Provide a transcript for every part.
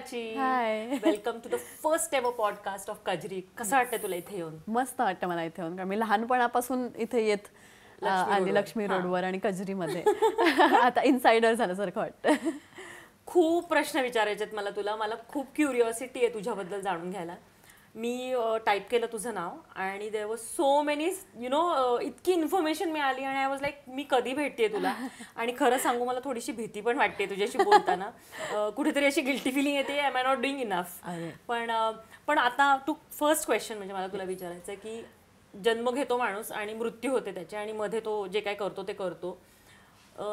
Prachi. Hi. Welcome to the first ever podcast of Kajri. कसं वाटतं तुला इथे येऊन? मस्त वाटतं मला इथे येऊन, कारण मी लहानपणापासून इथे येत आली लक्ष्मी रोडवर आणि कजरीमध्ये. आता इनसाइडर झाल्यासारखं वाटतं. खूप प्रश्न विचारायचे मला तुला. मला खूप क्युरिओसिटी आहे तुझ्याबद्दल जाणून घ्यायला. मी टाईप केलं तुझं नाव आणि देअर वॉज सो मेनी इतकी इन्फॉर्मेशन मिळाली आणि आय वॉज लाईक मी कधी भेटते तुला. आणि खरं सांगू मला थोडीशी भीती पण वाटते तुझ्याशी बोलताना. कुठेतरी अशी गिल्टी फिलिंग येते, am I not doing enough. पण आता तू फर्स्ट क्वेश्चन म्हणजे मला तुला विचारायचं आहे की जन्म घेतो माणूस आणि मृत्यू होते त्याचे आणि मध्ये तो जे काय करतो ते करतो.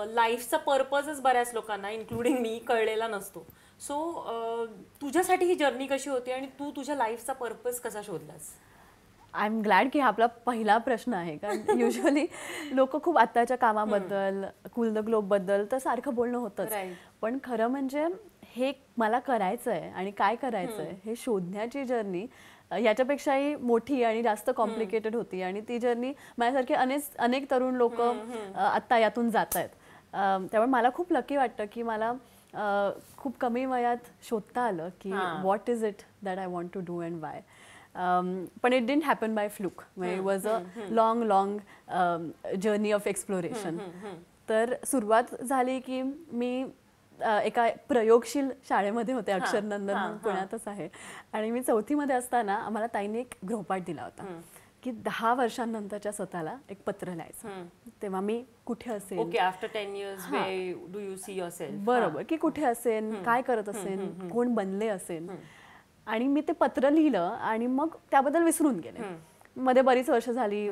लाईफचा पर्पजच बऱ्याच लोकांना इन्क्लुडिंग मी कळलेला नसतो. सो तुझ्यासाठी ही जर्नी कशी होती आणि तू तुझ्या लाईफचा पर्पज कसा शोधलास? आय एम ग्लॅड की हा आपला पहिला प्रश्न आहे, कारण युजली लोक खूप आत्ताच्या कामाबद्दल, कूल द ग्लोब बद्दल तर सारखं बोलणं होतंच. पण खरं म्हणजे हे मला करायचं आहे आणि काय करायचं आहे हे शोधण्याची जर्नी याच्यापेक्षाही मोठी आणि जास्त कॉम्प्लिकेटेड होती. आणि ती जर्नी माझ्यासारखे अनेक तरुण लोक आत्ता यातून जात आहेत. त्यामुळे मला खूप लकी वाटतं की मला खूप कमी वयात शोधता आलं की what is it that I want to do and why. पण it didn't happen by fluke. It was a long journey of exploration. तर सुरुवात झाली की मी एका प्रयोगशील शाळेमध्ये होते, अक्षरनंदन म्हणून पुण्यातच आहे. आणि मी 4थीमध्ये असताना आम्हाला ताईने एक गृहपाठ दिला होता की 10 वर्षांनंतरच्या स्वतःला एक पत्र लिहायचं. तेव्हा मी कुठे असेल, okay, after 10 years where do you see yourself? बरोबर, की कुठे असेल, काय करत असेल, कोण बनले असेल. आणि मी ते पत्र लिहिलं आणि मग त्याबद्दल विसरून गेले. मध्ये बरीच वर्ष झाली,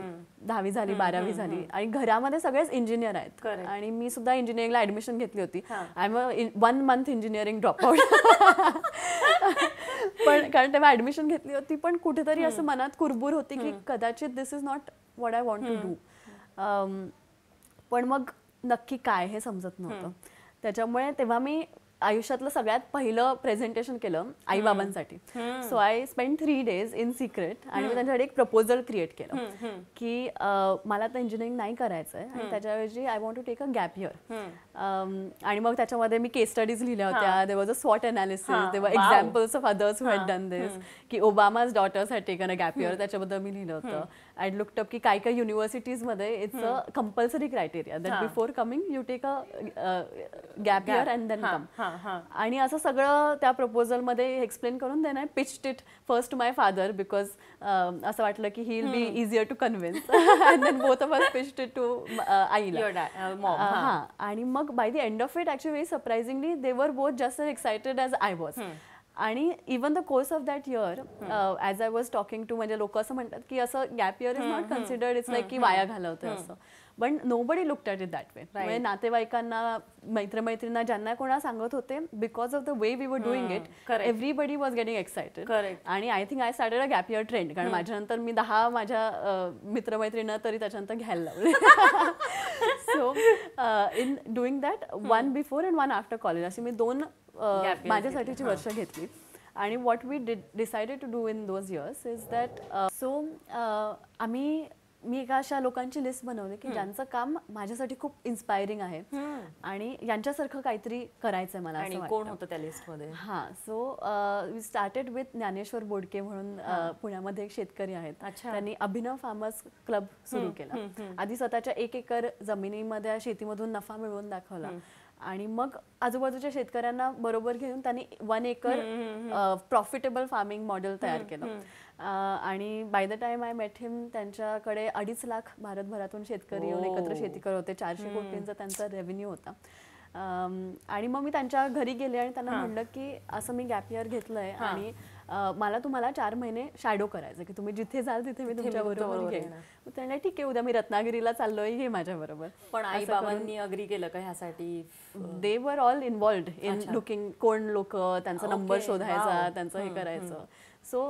10वी झाली, 12वी झाली आणि घरामध्ये सगळेच इंजिनियर आहेत आणि मी सुद्धा इंजिनिअरिंगला ऍडमिशन घेतली होती. I am 1 month engineering dropout. पण कारण तेव्हा ऍडमिशन घेतली होती, पण कुठेतरी असं मनात कुरबूर होती की कदाचित this is not what I want to do. पण मग नक्की काय हे समजत नव्हतं. त्याच्यामुळे तेव्हा मी आयुष्यातलं सगळ्यात पहिलं प्रेझेंटेशन केलं आई बाबांसाठी. So I spend 3 days in secret आणि मी त्यांच्यासाठी एक प्रपोजल क्रिएट केलं की मला आता इंजिनिअरिंग नाही करायचं आहे आणि त्याच्याऐवजी I want to take a gap year. आणि मग त्याच्यामध्ये मी केस स्टडीज लिहिल्या होत्या. देयर वॉज अ स्वॉट analysis, there were examples of others who had done this, की Obama's daughters had taken a gap year, त्याच्याबद्दल मी लिहिलं होतं. आय लुक्ड अप की काही काही युनिव्हर्सिटीजमध्ये it's a compulsory criteria that before coming you take a gap year and then come. आणि असं सगळं त्या प्रपोजलमध्ये एक्सप्लेन करून देणं. Pitched it first to my father because असं वाटलं की he will be easier to convince. And then both of us pitched it to आईला. आणि मग by the end of it actually very surprisingly they were both just as excited as I was. आणि even the course of that year as I was talking to, म्हणजे लोक असं म्हणतात की असं gap year is not considered, it's like की वाया घालवतं असं. पण nobody looked at it that way. म्हणजे नातेवाईकांना, मैत्रिणींना, ज्यांना कोणाला सांगत होते, because of the way we were doing it, everybody was getting excited. आणि I think I started a gap year trend, कारण माझ्यानंतर मी 10 माझ्या मित्रमैत्रिणींना तरी त्याच्यानंतर घ्यायला लावले. So in doing that 1 before and 1 after college अशी मी 2 माझ्यासाठीची वर्ष घेतली. आणि what we decided to do in those years is that मी एका अशा लोकांची लिस्ट बनवली की ज्यांचं काम माझ्यासाठी खूप इन्स्पायरिंग आहे आणि यांच्यासारखं काहीतरी करायचंय मला. आणि कोण होतं त्या लिस्टमध्ये? So we started with Dnyaneshwar Bodke म्हणून पुण्यामध्ये एक शेतकरी आहेत. त्यांनी अभिनव फार्मर्स क्लब सुरू केला. आधी स्वतःच्या 1 एकर जमिनीमध्ये शेतीमधून नफा मिळवून दाखवला आणि मग आजूबाजूच्या शेतकऱ्यांना बरोबर घेऊन त्यांनी 1 एकर प्रॉफिटेबल फार्मिंग मॉडेल तयार केलं. आणि by the time I met him त्यांच्याकडे 2.5 लाख भारतभरातून शेतकरी येऊन एकत्र शेती करत होते. 400 कोटींचा त्यांचा रेव्हेन्यू होता. आणि मग मी त्यांच्या घरी गेले आणि त्यांना म्हणलं की असं मी गॅप इयर घेतलंय आणि मला तुम्हाला 4 महिने शॅडो करायचं, की तुम्ही जिथे जाल तिथे मी तुमच्या बरोबर घेईन. त्यांना ठीक आहे, उद्या मी रत्नागिरीला चाललोय, हे माझ्या बरोबर. पण आई बाबांनी अग्री केलं का ह्यासाठी? दे were all involved in looking, कोण लोक, त्यांचा नंबर शोधायचा, त्यांचं हे करायचं. सो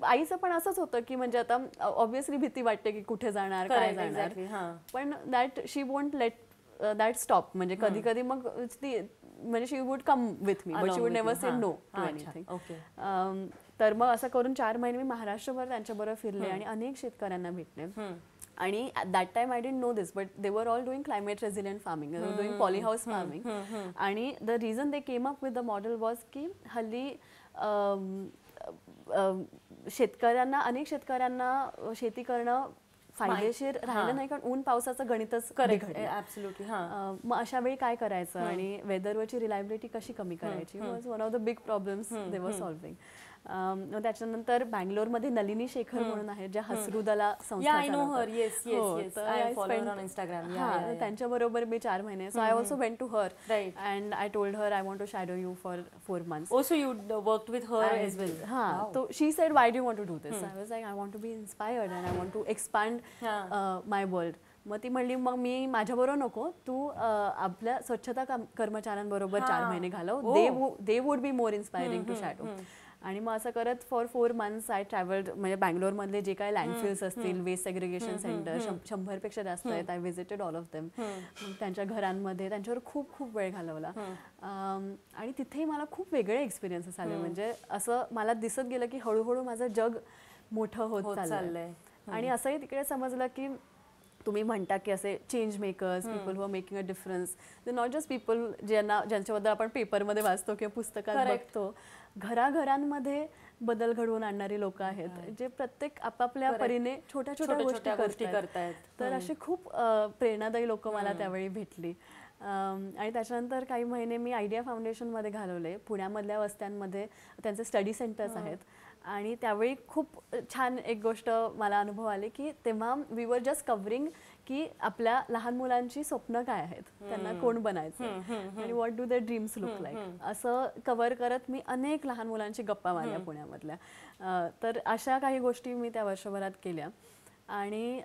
आईचं पण असंच होतं की म्हणजे आता ऑब्व्हियसली भीती वाटते की कुठे जाणार, काय जाणार, पण that she won't let that stop. म्हणजे कधी कधी मग म्हणजे she would come with me, but she would never say no to anything. तर मग असं करून 4 महिने मी महाराष्ट्रभर त्यांच्याबरोबर फिरले आणि अनेक शेतकऱ्यांना भेटले. आणि that time I didn't know this but they were all doing climate resilient farming, they were doing polyhouse farming. आणि the reason they came up with the model was की हल्ली शेतकऱ्यांना, अनेक शेतकऱ्यांना शेती करणं फायदेशीर राहिलं नाही, कारण ऊन पावसाचं गणितच बिघडलं. ऍब्सोल्युटली. मग अशा वेळी काय करायचं आणि वेदरवरची रिलायबिलिटी कशी कमी करायची was one of the big problems they were solving. त्याच्यानंतर बँगलोरमध्ये नलिनी शेखर म्हणून आहेत, ज्या हसरुदला संस्था त्यांच्याबरोबर मी 4 महिने. So I also went to her and I told her I want to shadow you for 4 months. Also you worked with her as well. So she said, why do you want to do this? I was like, I want to be inspired and I want to expand my world. मग ती म्हणली, मग मी माझ्याबरोबर नको, तू आपल्या स्वच्छता कर्मचाऱ्यांबरोबर 4 महिने घालव, they would be more inspiring to shadow. आणि मग असं करत फॉर 4 months आय ट्रॅव्हल्ड. म्हणजे बँगलोरमधले जे काही लँडफिल्स असतील, वेस्ट सेग्रिगेशन सेंटर 100पेक्षा जास्त आहेत, I visited all of them. त्यांच्या घरांमध्ये त्यांच्यावर खूप खूप वेळ घालवला. आणि तिथेही मला खूप वेगळे एक्सपिरियन्सेस आले. म्हणजे असं मला दिसत गेलं की हळूहळू माझं जग मोठं होत चाललंय. आणि असंही तिकडे समजलं की तुम्ही म्हणता की असे change makers, people who are making a difference, they not just people ज्यांच्याबद्दल आपण पेपरमध्ये वाचतो किंवा पुस्तकात बघतो. घराघरांमध्ये बदल घडवून आणणारी लोक आहेत, जे प्रत्येक आपापल्या परीने छोट्या छोट्या गोष्टी करतायत. तर अशी खूप प्रेरणादायी लोक मला त्यावेळी भेटली. आणि त्याच्यानंतर काही महिने मी आयडिया फाउंडेशनमध्ये घालवले. पुण्यामधल्या वस्त्यांमध्ये त्यांचे स्टडी सेंटर्स आहेत. आणि त्यावेळी खूप छान एक गोष्ट मला अनुभव आले की तेव्हा वी वर जस्ट कव्हरिंग की आपल्या लहान मुलांची स्वप्न काय आहेत, त्यांना कोण बनायचं आणि what do there dreams look like, असं कव्हर करत मी अनेक लहान मुलांची गप्पा मारल्या पुण्यामधल्या. तर अशा काही गोष्टी मी त्या वर्षभरात केल्या. आणि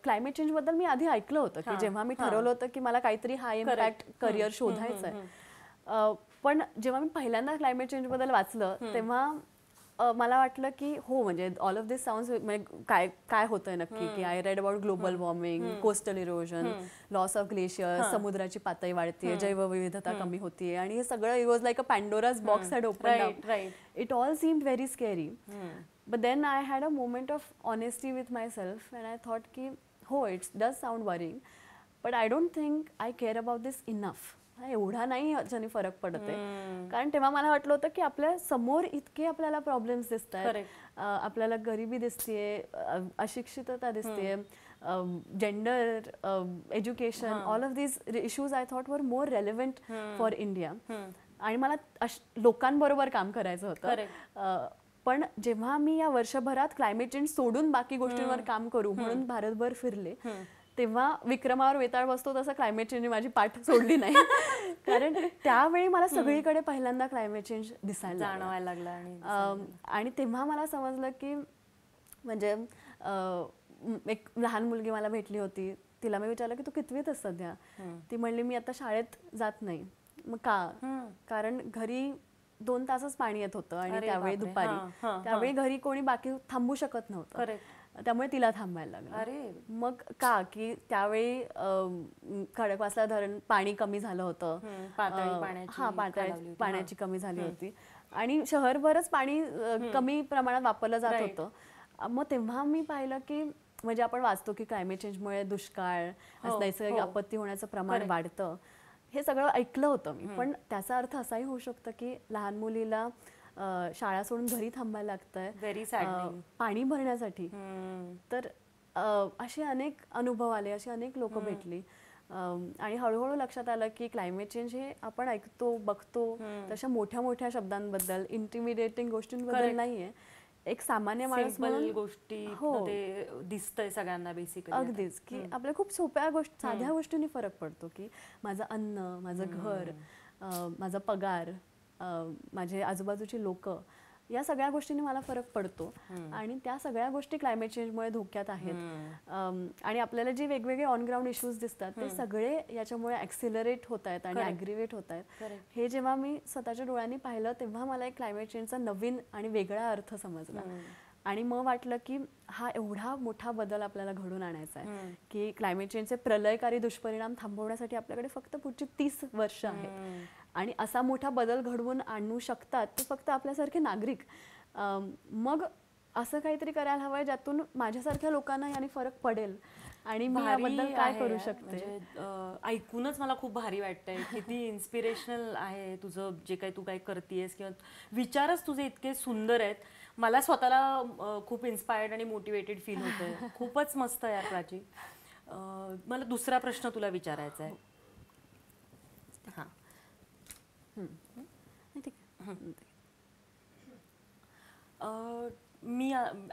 क्लायमेट चेंजबद्दल मी आधी ऐकलं होतं की जेव्हा मी ठरवलं होतं की मला काहीतरी हाय इम्पॅक्ट करिअर शोधायचं आहे, पण जेव्हा मी पहिल्यांदा क्लायमेट चेंजबद्दल वाचलं तेव्हा मला वाटलं की हो, म्हणजे ऑल ऑफ दिस साऊंड्स, म्हणजे काय काय होतंय नक्की, की I read about global warming, coastal erosion, loss of glacier, समुद्राची पातळी वाढते, जैवविविधता कमी होतीये, आणि हे सगळं it was like a Pandora's box had opened up. It all seemed very scary. But then I had a moment of honesty with myself and I thought ki ho, it does sound worrying, but I don't think I care about this enough. एवढा नाही याच्याने फरक पडते. कारण तेव्हा मला वाटलं होतं की आपल्या समोर इतके आपल्याला प्रॉब्लेम्स दिसत आहेत, आपल्याला गरिबी दिसतेय, अशिक्षितता दिसतेय, gender, education, all of these issues I thought वर मोर रेलेव्हंट फॉर इंडिया. आणि मला लोकांबरोबर काम करायचं होतं. पण जेव्हा मी या वर्षभरात क्लायमेट चेंज सोडून बाकी गोष्टींवर काम करू म्हणून भारतभर फिरले, तेव्हा विक्रमावर वेताळ बसतो तसं क्लायमेट चेंज माझी पाठ सोडली नाही. कारण त्यावेळी मला सगळीकडे पहिल्यांदा क्लायमेट चेंज दिसायला जाणवायला लागला. आणि तेव्हा मला समजलं की म्हणजे एक लहान मुलगी मला भेटली होती, तिला मी विचारलं की तू कितवीत आहेस सध्या? ती म्हणली मी आता शाळेत जात नाही. मग का? कारण घरी 2 तासच पाणी येत होतं आणि त्यावेळी दुपारी, त्यावेळी घरी कोणी बाकी थांबू शकत नव्हतं, त्यामुळे तिला थांबायला लागलं. मग का? की त्यावेळी खडकवासला धरण पाणी कमी झालं होतं, पाण्याची कमी झाली होती आणि शहरभरच पाणी कमी प्रमाणात वापरलं जात होतं. मग तेव्हा मी पाहिलं की म्हणजे आपण वाचतो की क्लायमेट चेंजमुळे दुष्काळ, नैसर्गिक आपत्ती होण्याचं प्रमाण वाढतं, हे सगळं ऐकलं होतं मी. पण त्याचा अर्थ असाही होऊ शकतो की लहान मुलीला शाळा सोडून घरी थांबायला लागतंय पाणी भरण्यासाठी. तर असे अनेक अनुभव आले, अशी अनेक लोक भेटली. आणि हळूहळू लक्षात आलं की क्लायमेट चेंज हे आपण ऐकतो बघतो तशा मोठ्या मोठ्या शब्दांबद्दल, इंटिमिडेटिंग गोष्टींबद्दल नाहीये. एक सामान्य माणूस म्हणून गोष्टी दिसतंय सगळ्यांना बेसिकली. अगदीच, की आपल्या खूप सोप्या गोष्टी, साध्या गोष्टींनी फरक पडतो. की माझं अन्न, माझं घर, माझा पगार, माझे आजूबाजूची लोक, या सगळ्या गोष्टींनी मला फरक पडतो. आणि त्या सगळ्या गोष्टी क्लायमेट चेंजमुळे धोक्यात आहेत. आणि आपल्याला जे वेगवेगळे ऑन ग्राउंड इश्यूज दिसतात ते सगळे याच्यामुळे ऍक्सिलरेट होत आहेत आणि ऍग्रिवेट होत आहेत. हे जेव्हा मी स्वतःच्या डोळ्यांनी पाहिलं तेव्हा मला एक क्लायमेट चेंजचा नवीन आणि वेगळा अर्थ समजला. आणि मग वाटलं की हा एवढा मोठा बदल आपल्याला घडून आणायचा आहे की क्लायमेट चेंजचे प्रलयकारी दुष्परिणाम थांबवण्यासाठी आपल्याकडे फक्त पुढची 30 वर्ष आहेत. आणि असा मोठा बदल घडवून आणू शकतात ते फक्त आपल्यासारखे नागरिक. मग असं काहीतरी करायला हवंय ज्यातून माझ्यासारख्या लोकांना याने फरक पडेल आणि मी भारी याबद्दल काय आहे करू यार. शकते. म्हणजे ऐकूनच मला खूप भारी वाटतंय. किती इन्स्पिरेशनल आहे तुझं जे काही तू काही करतेस किंवा विचारच तुझे इतके सुंदर आहेत. मला स्वतःला खूप इन्स्पायर्ड आणि मोटिवेटेड फील होतंय. खूपच मस्त यार प्राची. मला दुसरा प्रश्न तुला विचारायचा आहे. हां. ठीक आहे.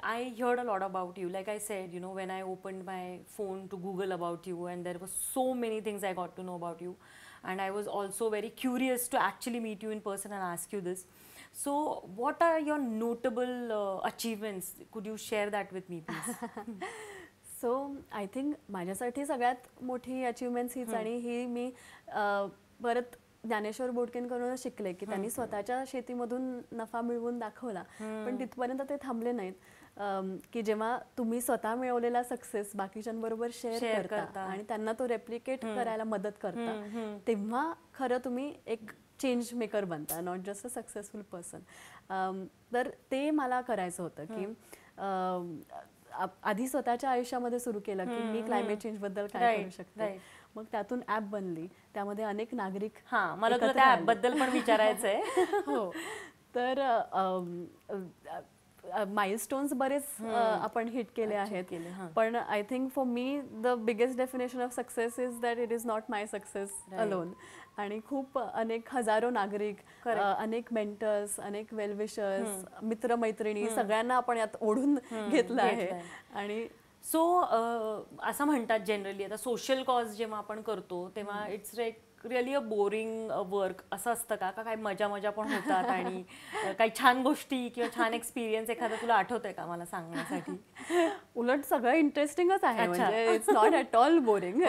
I heard a lot about you. Like I said, when I opened my phone to Google about you, and there were so many things I got to know about you, and I was also very curious to actually meet you in person and ask you this. So, what are your notable achievements? Could you share that with me, please? So I think माझ्यासाठी सगळ्यात मोठी achievements हीच आणि ही मी परत ज्ञानेश्वर बोडकेंकडूनच शिकले की त्यांनी स्वतःच्या शेतीमधून नफा मिळवून दाखवला, पण तिथपर्यंत ते थांबले नाहीत. की जेव्हा तुम्ही स्वतः मिळवलेला सक्सेस बाकीच्यांबरोबर शेअर करता आणि त्यांना तो रेप्लिकेट करायला मदत करता, तेव्हा खरं तुम्ही एक चेंज मेकर बनता, not just a successful person. तर ते मला करायचं होतं की आधी स्वतःच्या आयुष्यामध्ये सुरू केलं की मी क्लायमेट चेंज बद्दल काय करू शकते. मग त्यातून ॲप बनली, त्यामध्ये अनेक नागरिक मला तुला त्या ॲप बद्दल पण विचारायचंय. हो, तर माइलस्टोन्स बरेच आपण हिट केले आहेत, पण I think for me the biggest definition of success is that it is not my success alone. आणि खूप अनेक हजारो नागरिक, अनेक मेंटर्स, अनेक वेलविशर्स, मित्रमैत्रिणी सगळ्यांना आपण यात ओढून घेतलं आहे. आणि सो असं म्हणतात जनरली, आता सोशल कॉज जेव्हा आपण करतो तेव्हा it's like really a boring work असं असतं का? काही मजा पण होतात आणि काही छान गोष्टी किंवा छान एक्सपिरियन्स एखादा तुला आठवतंय का मला सांगण्यासाठी? उलट सगळं इंटरेस्टिंगच आहे, म्हणजे it's not at all boring.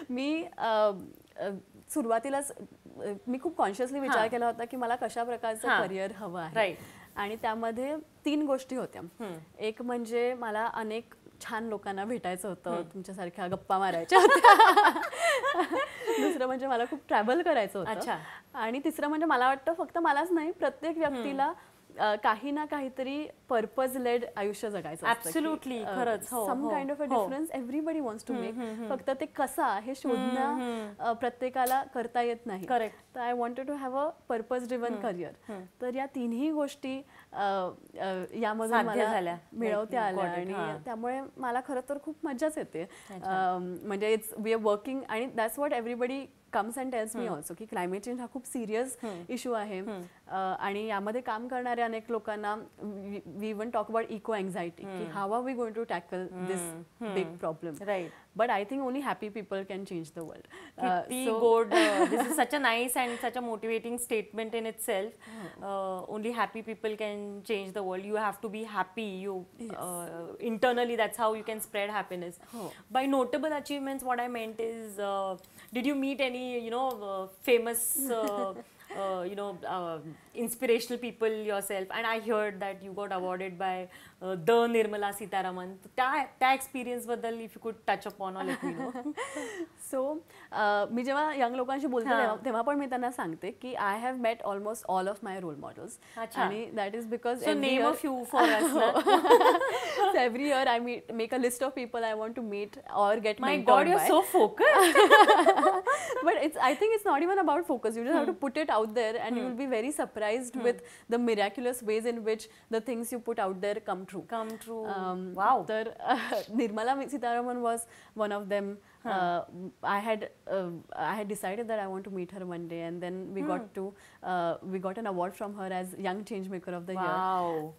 मी सुरुवातीलाच मी खूप कॉन्शियसली विचार केला होता की मला कशा प्रकारचं करिअर हवं आहे, आणि त्यामध्ये 3 गोष्टी होत्या. एक म्हणजे मला अनेक छान लोकांना भेटायचं होतं, तुमच्यासारख्या गप्पा मारायच्या होत्या. दुसरं म्हणजे मला खूप ट्रॅव्हल करायचं होतं, आणि तिसरं म्हणजे मला वाटतं फक्त मलाच नाही, प्रत्येक व्यक्तीला काही ना काहीतरी पर्पज लेड आयुष्य जगायचं. ॲब्सोल्युटली, खरंच. Some kind of a difference everybody wants to make. फक्त ते कसा हे शोधणं प्रत्येकाला करता येत नाही. तर I wanted to have a purpose driven career. तर या तिन्ही गोष्टी यामधून मला मिळवत्या आल्या, आणि त्यामुळे मला खरं तर खूप मज्जाच येते. म्हणजे इट्स वी आर वर्किंग, आणि that's what everybody comes and tells me also, की क्लायमेट चेंज हा खूप सिरियस इश्यू आहे, आणि यामध्ये काम करणाऱ्या अनेक लोकांना we even talk about eco anxiety, की how are we going to tackle this big problem. But I think only happy people can change the world. Good. This is such a nice and such a motivating statement in itself. Only happy people can change the world. You have to be happy. You internally, that's how you can spread happiness. By notable achievements, what I meant is, did you meet any famous inspirational people yourself? And I heard that you got awarded by the Nirmala Sitharaman. त्या experience बद्दल if you could touch upon or let me know. So मी जेव्हा young लोकांशी बोलते तेव्हा पण मी त्यांना सांगते की I have met almost all of my role models, and that is because every year I make a list of people I want to meet or get mentored by. My God, you're so focused. But I think it's not even about focus. You just have to put it out there, and you'll be very surprised with the miraculous ways in which the things you put out there come true. Wow. Nirmala Sitharaman was one of them. I had decided that I want to meet her one day, and then we got an award from her as Young Changemaker of the Year.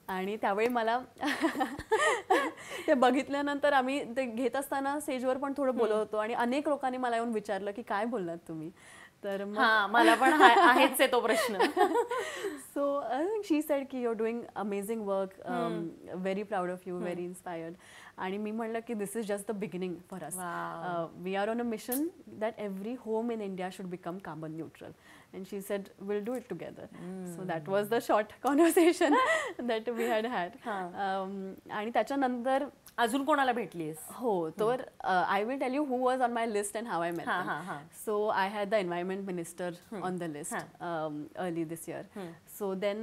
आणि त्यावेळी मला ते बघितल्यानंतर आम्ही ते घेत असताना स्टेजवर पण थोडं बोलत होतो, आणि अनेक लोकांनी मला येऊन विचारलं की काय बोललात तुम्ही. तर मला पण आहेच तो प्रश्न. सो शी सेड की you are doing amazing work, very proud of you, very inspired. आणि मी म्हणलं की this is just the beginning for us. We are on a mission that every home in India should become carbon neutral. And she said, we'll do it together. So that was the short conversation that we had. आणि त्याच्यानंतर अजून कोणाला भेटलीस? हो, तर I will tell you who was on my list and how I met them. So I had the environment minister on the list early this year. So then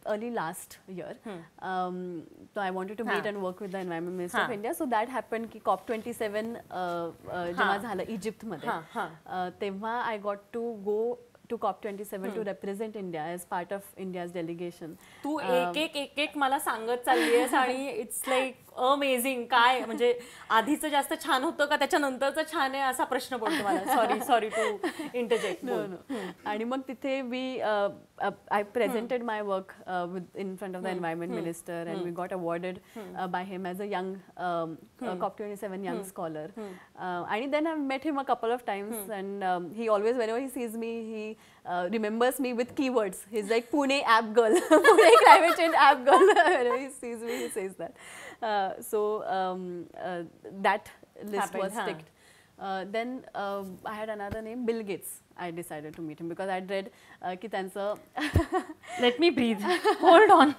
early last year, so I wanted to meet and work with the Environment Minister of India. So that happened की COP27 जेव्हा झालं इजिप्तमध्ये, तेव्हा I got to go to COP27 to represent India as part of India's delegation. तू एक एक मला सांगत चालली आहेस आणि इट्स लाईक अमेझिंग. काय म्हणजे आधीचं जास्त छान होतं का त्याच्यानंतरचं छान आहे असा प्रश्न पडतो मला. Sorry to interject. आणि मग तिथे I presented my work in front of the Environment Minister, and we got awarded by him as a young COP27 young scholar. And then I met him a couple of times, and he always, whenever he sees me, he remembers me with keywords. He's like Pune app girl, Pune climate change app girl. Whenever he sees me, he says that. So that list was ticked. Then I had another name, Bill Gates. I decided to meet him because I'd read की त्यांचं Let me breathe. Hold on.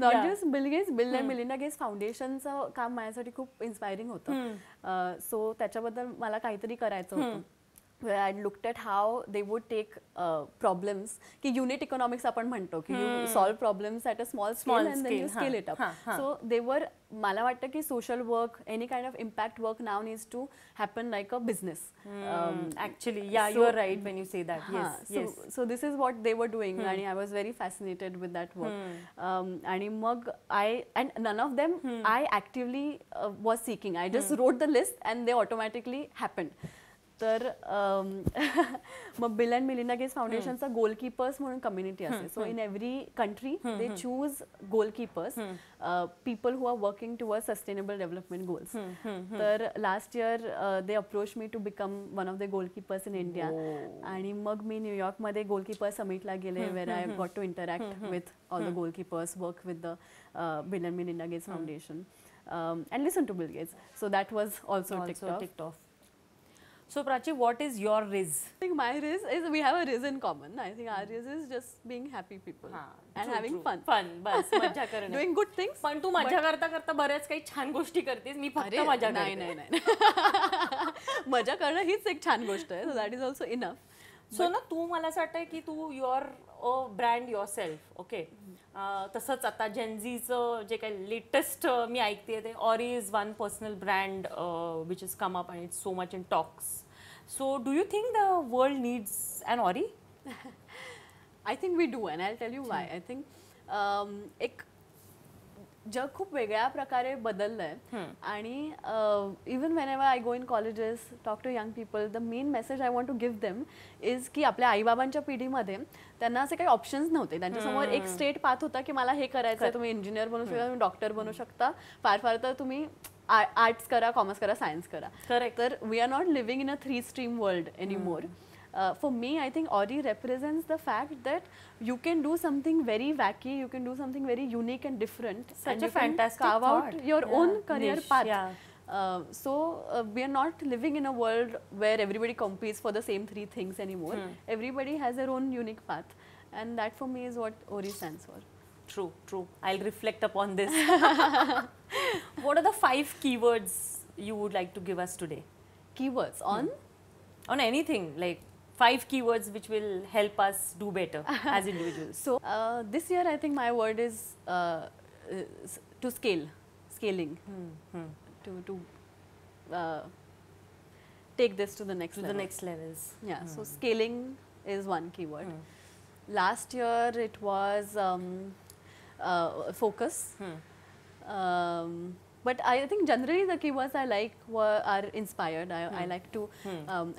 Not just Bill Gates, Bill and Melinda Gates फाउंडेशनचं काम माझ्यासाठी खूप inspiring होतं. So त्याच्याबद्दल मला काहीतरी करायचं होतं. Where I looked at how they would take problems, की unit economics आपण म्हणतो की you solve problems at a small scale and then you scale it up. So they were, मला वाटतं की social work, any kind of impact work now needs to happen like a business. Actually, yeah, you are right when you say that. Yes. So this is what they were doing, and I was very fascinated with that work. आणि मग and none of them I actively was seeking. I just wrote the list and they automatically happened. तर मग Bill and Melinda Gates फाउंडेशनचा goalkeepers म्हणून community असते. So in every country they choose goalkeepers, people who are working toward sustainable development goals. तर last year they approach me to become one of the goalkeepers in India. आणि मग मी न्यूयॉर्कमध्ये goalkeeper समिटला गेले, where I got to interact with all the goalkeepers, work with the Bill and Melinda Gates foundation, and listen to Bill Gates. So that was also ticked off. So Prachi, what is your riz? I think my riz is, we have a riz in common. I think our riz is just being happy people and having fun. बस मजा करणे. Doing good things. पण तू मजा करता करता बऱ्याच काही छान गोष्टी करतेस. मी फक्त मजा करते. नाही. मजा करणं हीच एक छान गोष्ट आहे. So that is also enough. So ना तू मला असं वाटतंय की तू your a brand yourself. Okay. तसंच आता जेनझीचं जे काही लेटेस्ट मी ऐकते ते Orry is one personal brand which is come up and it's so much in talks. So do you think the world needs an Orry? I think we do, and I tell you why. I think एक जग खूप वेगळ्या प्रकारे बदललं आहे. आणि even whenever I go in colleges, talk to young people, the main message I want to give them is की आपल्या आईबाबांच्या पिढीमध्ये त्यांना असे काही ऑप्शन्स नव्हते. त्यांच्यासमोर एक स्ट्रेट पाथ होता की मला हे करायचं आहे. तुम्ही इंजिनियर बनू शकता, तुम्ही डॉक्टर बनू शकता, फार तर तुम्ही आर्ट्स करा, कॉमर्स करा, सायन्स करा. तर we are not living in a 3 stream world anymore. For me, I think Auri represents the fact that you can do something very wacky, you can do something very unique and different. Such and a fantastic carve thought. out your own career path. Yeah. So we are not living in a world where everybody competes for the same 3 things anymore. Everybody has their own unique path, and that for me is what Auri stands for. True. I'll reflect upon this. What are the 5 keywords you would like to give us today? Keywords on? On anything, like 5 keywords which will help us do better as individuals. So this year I think my word is to scaling. To take this to the next level. The next levels. Yeah, so scaling is one keyword. Last year it was focus. But I think generally the keywords I like are inspired. I like to,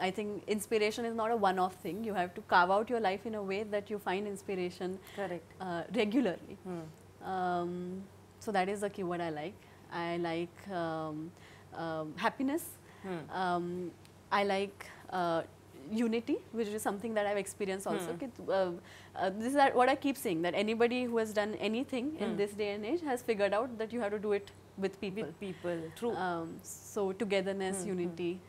I think inspiration is not a one-off thing. You have to carve out your life in a way that you find inspiration. Correct. Regularly. So that is the keyword I like. I like happiness. I like unity, which is something that I've experienced also. This is what I keep saying, that anybody who has done anything in this day and age has figured out that you have to do it with people. True. So togetherness, unity,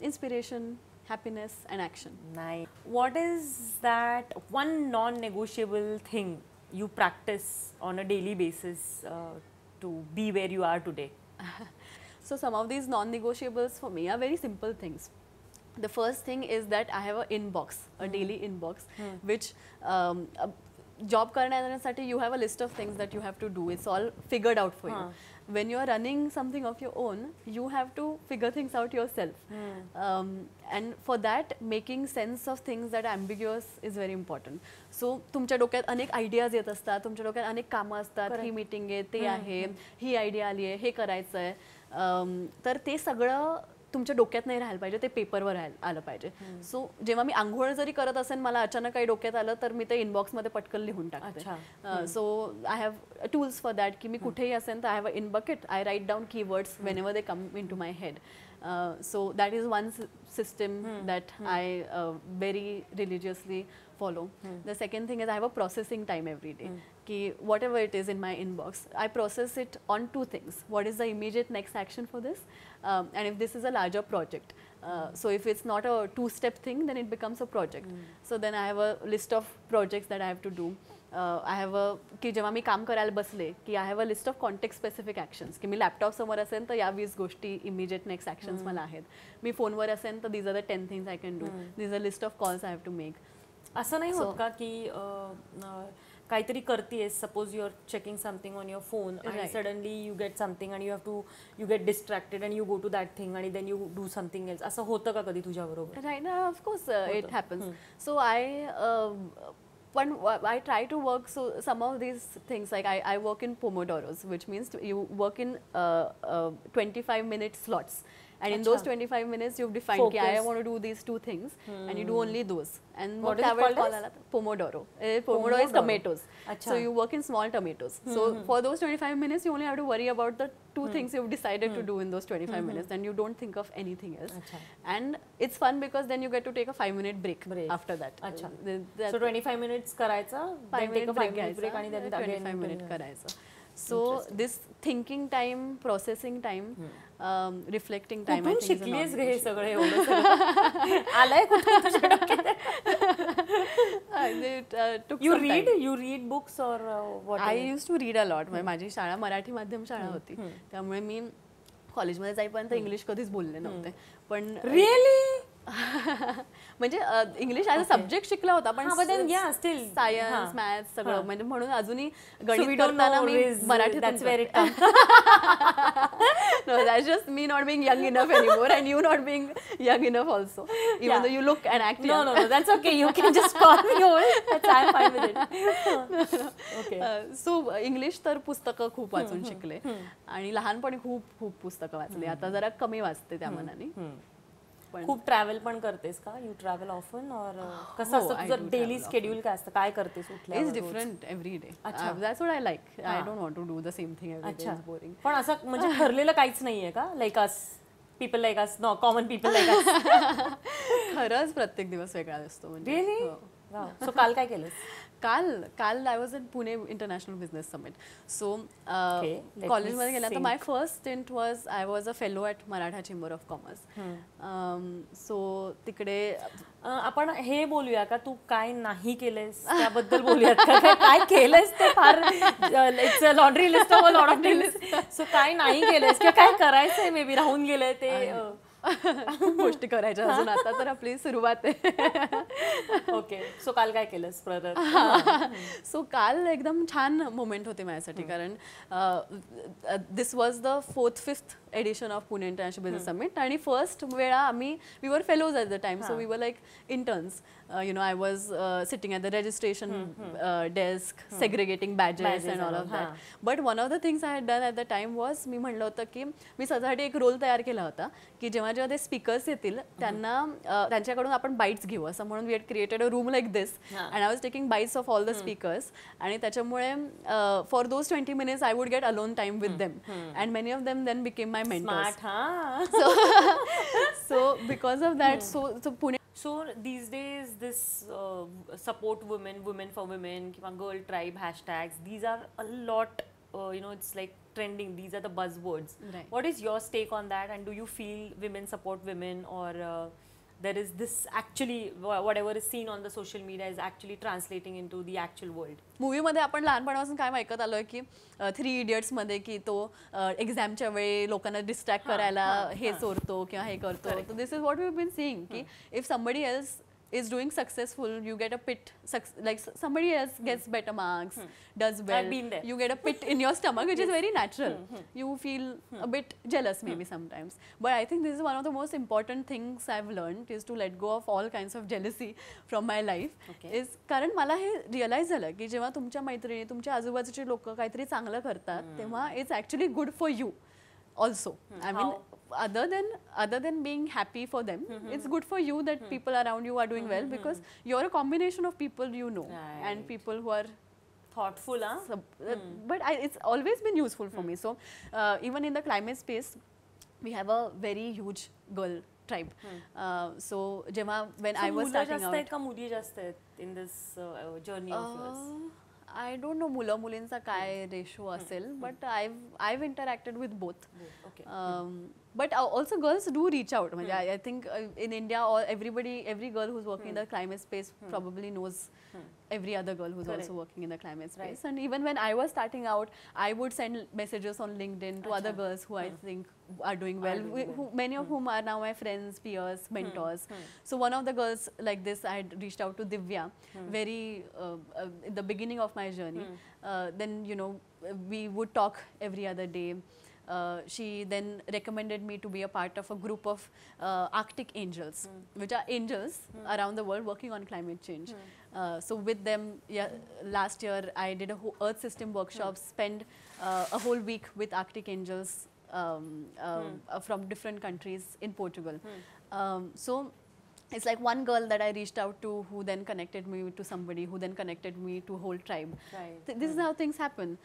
inspiration, happiness and action. Nice. What is that one non-negotiable thing you practice on a daily basis to be where you are today? So some of these non-negotiables for me are very simple things. The first thing is that I have a inbox, a daily inbox, which job करण्यासाठी you have a list of things that you have to do. It's all figured out for you. When you're running something of your own, you have to figure things out yourself. And for that, making sense of things that are ambiguous is very important. So तुमच्या डोक्यात अनेक ideas येत असतात, तुमच्या डोक्यात अनेक कामं असतात, ही मीटिंग आहे, ते आहे, ही आयडिया आली आहे, हे करायचं आहे. तर ते सगळं तुमच्या डोक्यात नाही राहायला पाहिजे, ते पेपरवर आलं पाहिजे. सो जेव्हा मी आंघोळ जरी करत असेल, मला अचानक काही डोक्यात आलं तर मी ते इनबॉक्समध्ये पटकन लिहून टाकते. So I have tools for that की मी कुठेही असेल तर I have a in bucket, I write down keywords whenever they come into my head. So that is one system that I very religiously follow. The second thing is I have a processing time every day. Ki whatever it is in my inbox, I process it on two things. What is the immediate next action for this? And if this is a larger project, so if it's not a two-step thing, then it becomes a project. So then I have a list of projects that I have to do. I have a की जेव्हा मी काम करायला बसले की I have a list of context specific actions की मी laptop समोर असेल तर या 20 गोष्टी इमिजिएट नेक्स्ट ॲक्शन्स मला आहेत. मी फोनवर असेल तर these are the 10 things I can do, these are list of calls I have to make. असं नाही होत का की काहीतरी करतेस, suppose you are checking something on your phone आणि सडनली यू गेट समथिंग आणि you get distracted and you go to that thing आणि then you do something else, असं होतं का कधी तुझ्याबरोबर? Right, of course it happens. So I try to work, so some of these things, like I work in Pomodoros, which means you work in 25-minute slots. And in those 25 minutes, you've defined that I want to do these two things, and you do only those. And what is it called? Pomodoro. Pomodoro is tomatoes. So you work in small tomatoes. So for those 25 minutes, you only have to worry about the two things you've decided to do in those 25 minutes, and you don't think of anything else. And it's fun because then you get to take a 5-minute break after that. So 25 minutes करायचा, then take a 5-minute break आणि then 25 minutes करायचं. So this thinking time, processing time, reflecting time, I think शिकलीस गे हे सगळं एवढं आलंय कुठे तुझ्या डोक्यात? You read books or what? I used to read a lot. माझी शाळा मराठी माध्यम शाळा होती, त्यामुळे मी कॉलेजमध्ये जाईपर्यंत इंग्लिश कधीच बोलले नव्हते. पण रिअली म्हणजे इंग्लिश ॲज अ सब्जेक्ट शिकला होता, पण सायन्स मॅथ्स सगळं, म्हणजे म्हणून अजूनही गणित करताना मी मराठीत. No, that's just me not being young enough anymore and you not being young enough also, even though you look and act young. No, that's okay, you can just call me old, I'm fine with it. Okay. So English तर पुस्तकं खूप वाचून शिकले आणि लहानपणी खूप खूप पुस्तकं वाचले. आता जरा कमी वाचते त्या मनाने. खूप ट्रॅव्हल पण करतेस का? यू ट्रॅव्हल ऑफन और कसं असतं तुझं डेली शेड्यूल? काय असतं, काय करतेस उठल्यावर? It's different every day. That's what I like. I don't want to do the same thing every day. It's boring. पण असं म्हणजे ठरलेलं काहीच नाहीये का? Like us people like us, no common people like us? खरंच प्रत्येक दिवस वेगळा असतो. रिअली? सो काल काय केलंस? काल I was in Pune international business summit. So कॉलेजमध्ये गेला तर my first stint was, I was a fellow at Maratha chamber of commerce. So तिकडे आपण हे बोलूया का, तू काय नाही केलंयस त्याबद्दल बोलूयात का? काय केलंयस ते far it's a laundry list of a lot of things. So काय नाही केलंयस किंवा काय करायचंय, मे बी राहून गेलंय ते गोष्टी करायच्या अजून. आता तर आपली सुरुवात आहे. ओके. सो काल काय केलंस परत? सो काल एकदम छान मोमेंट होते माझ्यासाठी, कारण this was the 4th-5th edition of Pune international business summit. आणि फर्स्ट वेळा आम्ही, we were fellows at the time, so we were like interns. I was sitting at the registration desk, segregating badges and all of that. But one of the things I had done at the time was, मी म्हणलं होतं की मी स्वतःसाठी एक role तयार केला होता की जेव्हा ते स्पीकर्स येतील त्यांना त्यांच्याकडून आपण बाईट्स घेऊ, असं म्हणून we had created a room like this and I was taking bites of all the speakers. आणि त्याच्यामुळे for those 20 minutes I would get alone time with them, and many of them then became my mentors. So because of that, so Pune. So these days, this support women for women, girl tribe hashtags, these are a lot, it's like trending. These are the buzzwords. Right. What is your take on that? And do you feel women support women, or there is this actually whatever is seen on the social media is actually translating into the actual world. मूवीमध्ये आपण लहानपणापासून काय ऐकत आलोय की 3 idiots मध्ये की तो एक्झामच्या वेळी लोकांना डिस्ट्रॅक्ट करायला हे चोरतो किंवा हे करतो. So this is what we've been seeing की if somebody else is doing successful, you get a pit, like somebody else gets better marks, does well, I've been there. you get a pit in your stomach, which is very natural. You feel a bit jealous maybe sometimes. But I think this is one of the most important things I've learned is to let go of all kinds of jealousy from my life. Okay. Is कारण मला हे realise झालं की जेव्हा तुमच्या मैत्रिणी तुमच्या आजूबाजूचे लोक काहीतरी चांगलं करतात तेव्हा it's actually good for you also. I mean other than being happy for them, it's good for you that people around you are doing well because you're a combination of people you know and people who are Thoughtful, huh? but it's always been useful for me. So even in the climate space we have a very huge girl tribe. So जेव्हा when I was मुलं starting जास्त out, आहेत का मुली जास्त आहेत in this journey of yours? I don't know मुलं मुलींचा काय रेशो असेल but I've interacted with both. Okay. But also girls do reach out. I think in India every girl who's working in the climate space probably knows every other girl who's also working in the climate space. And even when I was starting out, I would send messages on LinkedIn to other girls who I think are doing well, many of whom are now my friends, peers, mentors. So one of the girls like this, I had reached out to Divya very in the beginning of my journey. Then we would talk every other day. She then recommended me to be a part of a group of Arctic Angels, which are angels around the world working on climate change. So with them, last year I did a Earth System workshop, spent a whole week with Arctic Angels from different countries in Portugal. So it's like one girl that I reached out to who then connected me to somebody who then connected me to a whole tribe. Right. This is how things happen.